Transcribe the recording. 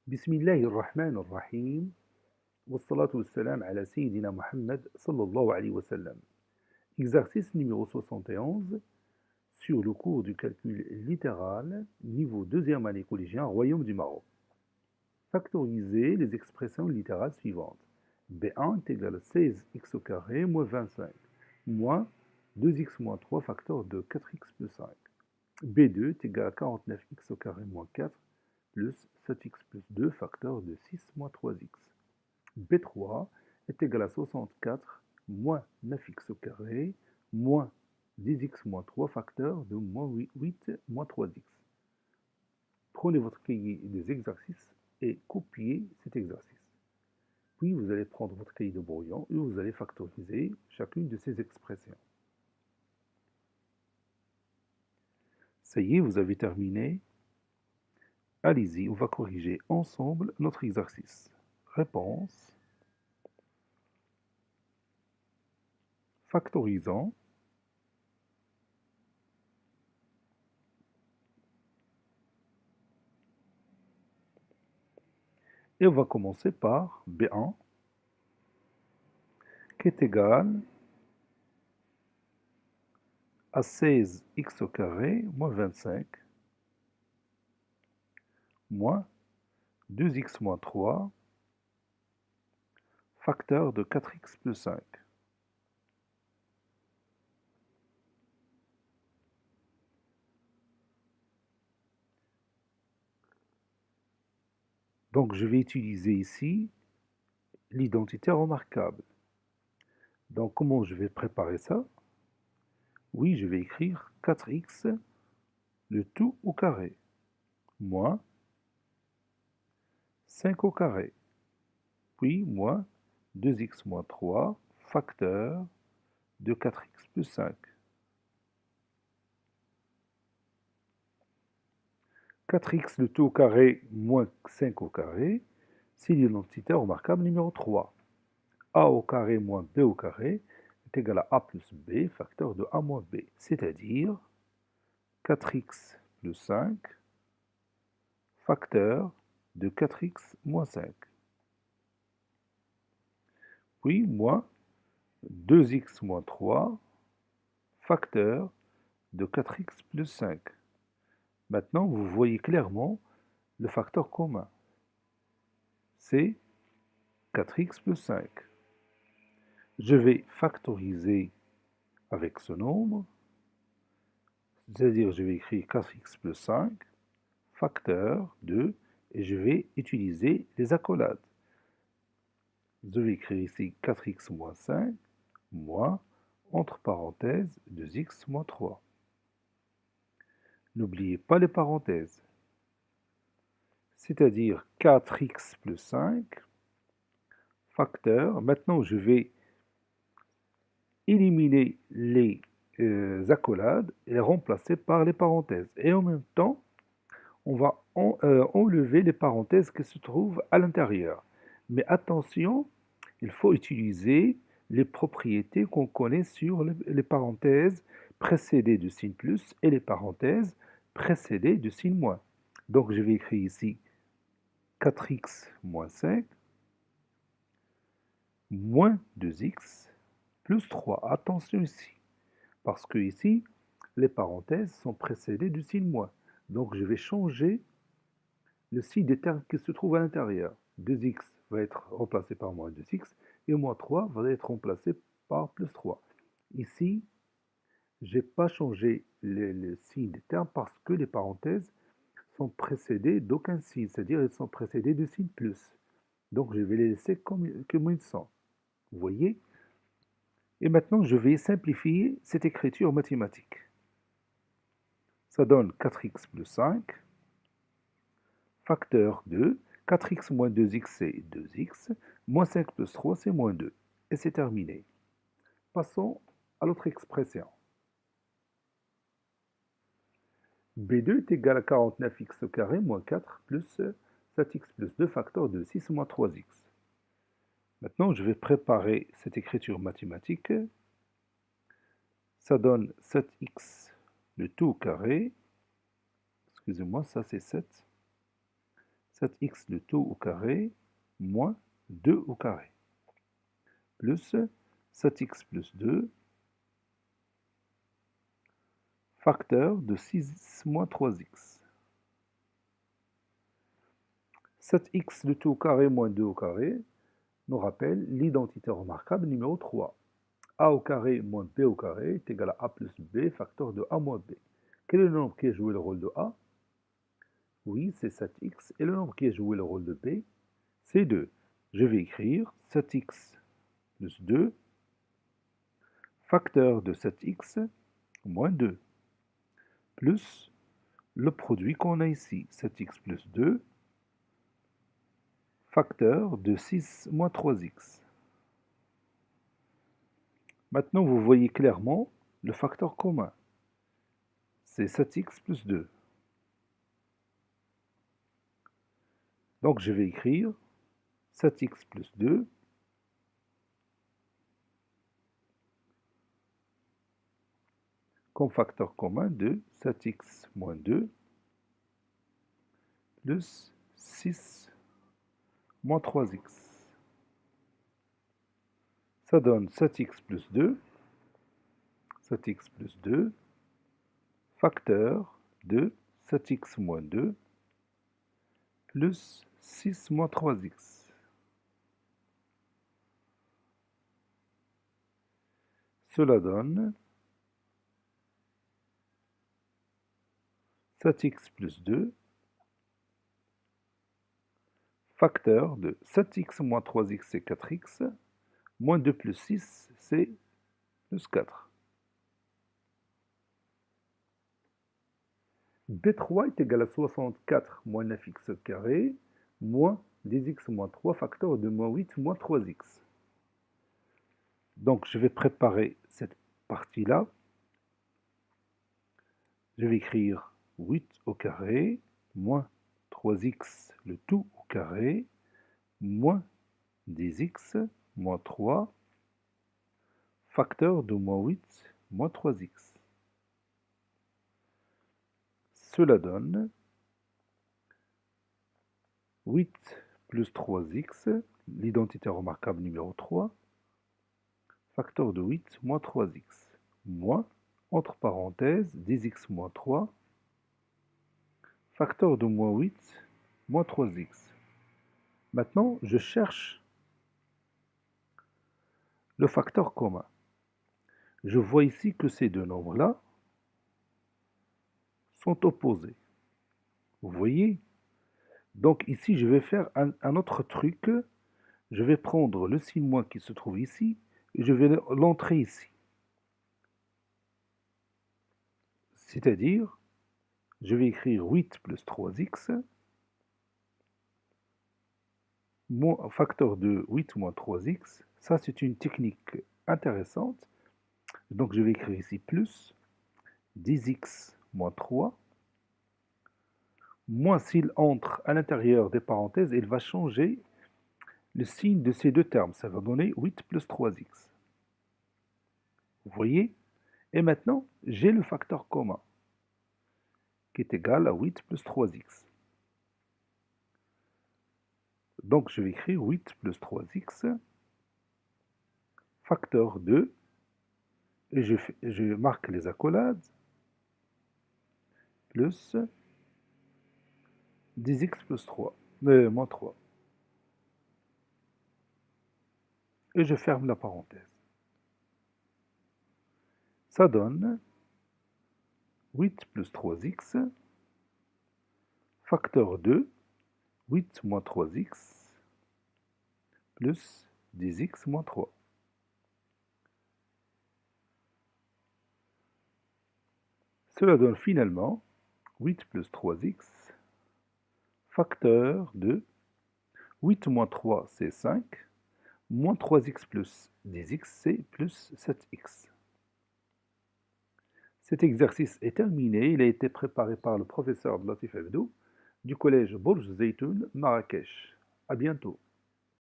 بسم الله الرحمن الرحيم والصلاة والسلام على سيدنا Mohammed sallallahu alayhi wa sallam. Exercice numéro 71 sur le cours du calcul littéral, niveau deuxième année collégien, Royaume du Maroc. Factoriser les expressions littérales suivantes. B1 est égal à 16x au carré moins 25 moins 2x moins 3 facteur de 4x plus 5. B2 est égal à 49x au carré moins 4 plus 7x plus 2 facteur de 6 moins 3x. B3 est égal à 64 moins 9x au carré moins 10x moins 3 facteur de moins 8 moins 3x. Prenez votre cahier des exercices et copiez cet exercice. Puis vous allez prendre votre cahier de brouillon et vous allez factoriser chacune de ces expressions. Ça y est, vous avez terminé. Allez-y, on va corriger ensemble notre exercice. Réponse. Factorisant. Et on va commencer par B1, qui est égal à 16x au carré moins 25 moins 2x moins 3 facteur de 4x plus 5. Donc je vais utiliser ici l'identité remarquable. Donc comment je vais préparer ça? Oui, je vais écrire 4x, le tout au carré, moins 5 au carré, puis moins 2x moins 3 facteur de 4x plus 5. 4x le tout au carré moins 5 au carré, c'est l'identité remarquable numéro 3. A au carré moins B au carré est égal à A plus B, facteur de A moins B, c'est-à-dire 4x plus 5, facteur de 4x moins 5. Puis moins 2x moins 3, facteur de 4x plus 5. Maintenant, vous voyez clairement le facteur commun. C'est 4x plus 5. Je vais factoriser avec ce nombre, c'est-à-dire je vais écrire 4x plus 5, facteur de, et je vais utiliser les accolades. Je vais écrire ici 4x moins 5, moins, entre parenthèses, 2x moins 3. N'oubliez pas les parenthèses. C'est-à-dire 4x plus 5, facteur. Maintenant, je vais éliminer les accolades et les remplacer par les parenthèses. Et en même temps, on va enlever les parenthèses qui se trouvent à l'intérieur. Mais attention, il faut utiliser les propriétés qu'on connaît sur les parenthèses précédées de signe plus et les parenthèses précédées de signe moins. Donc je vais écrire ici 4x moins 5 moins 2x plus 3. Attention ici, parce que ici, les parenthèses sont précédées du signe moins. Donc je vais changer le signe des termes qui se trouvent à l'intérieur. 2x va être remplacé par moins 2x et moins 3 va être remplacé par plus 3. Ici, je n'ai pas changé le signe des termes parce que les parenthèses sont précédées d'aucun signe, c'est-à-dire elles sont précédées de signe plus. Donc je vais les laisser comme ils sont. Vous voyez? Et maintenant, je vais simplifier cette écriture mathématique. Ça donne 4x plus 5, facteur de 4x moins 2x, c'est 2x, moins 5 plus 3, c'est moins 2. Et c'est terminé. Passons à l'autre expression. B2 est égal à 49x au carré moins 4 plus 7x plus 2 facteur de 6 moins 3x. Maintenant, je vais préparer cette écriture mathématique. Ça donne 7x le tout au carré. Excusez-moi, ça c'est 7. 7x le tout au carré moins 2 au carré plus 7x plus 2 facteur de 6 moins 3x. 7x le tout au carré moins 2 au carré nous rappelle l'identité remarquable numéro 3. A au carré moins B au carré est égal à A plus B facteur de A moins B. Quel est le nombre qui a joué le rôle de A? Oui, c'est 7x. Et le nombre qui a joué le rôle de B, c'est 2. Je vais écrire 7x plus 2 facteur de 7x moins 2 plus le produit qu'on a ici, 7x plus 2 facteur de 6 moins 3x. Maintenant, vous voyez clairement le facteur commun. C'est 7x plus 2. Donc, je vais écrire 7x plus 2 comme facteur commun de 7x moins 2 plus 6 moins 3x. Ça donne 7x plus 2, 7x plus 2, facteur de 7x moins 2 plus 6 moins 3x. Cela donne 7x plus 2, facteur de 7x moins 3x, c'est 4x, moins 2 plus 6, c'est plus 4. B3 est égal à 64 moins 9x carré, moins 10x moins 3, facteur de moins 8 moins 3x. Donc, je vais préparer cette partie-là. Je vais écrire 8 au carré, moins 3x le tout au carré, moins 10x, moins 3, facteur de moins 8, moins 3x. Cela donne 8 plus 3x, l'identité remarquable numéro 3, facteur de 8, moins 3x, moins, entre parenthèses, 10x moins 3, facteur de moins 8, moins 3x. Maintenant, je cherche le facteur commun. Je vois ici que ces deux nombres-là sont opposés. Vous voyez? Donc ici, je vais faire un autre truc. Je vais prendre le signe moins qui se trouve ici et je vais l'entrer ici. C'est-à-dire, je vais écrire 8 plus 3x, facteur de 8 moins 3x. Ça, c'est une technique intéressante. Donc, je vais écrire ici plus 10x moins 3. Moins, s'il entre à l'intérieur des parenthèses, il va changer le signe de ces deux termes. Ça va donner 8 plus 3x. Vous voyez? Et maintenant, j'ai le facteur commun, qui est égal à 8 plus 3x. Donc, je vais écrire 8 plus 3x, facteur 2, et je marque les accolades, plus 10x plus 3, moins 3. Et je ferme la parenthèse. Ça donne 8 plus 3x, facteur 2, 8 moins 3x, plus 10x moins 3. Cela donne finalement 8 plus 3x, facteur de 8 moins 3, c'est 5, moins 3x plus 10x, c'est plus 7x. Cet exercice est terminé. Il a été préparé par le professeur Latif Abdou du collège Bourj Zeytoun, Marrakech. À bientôt.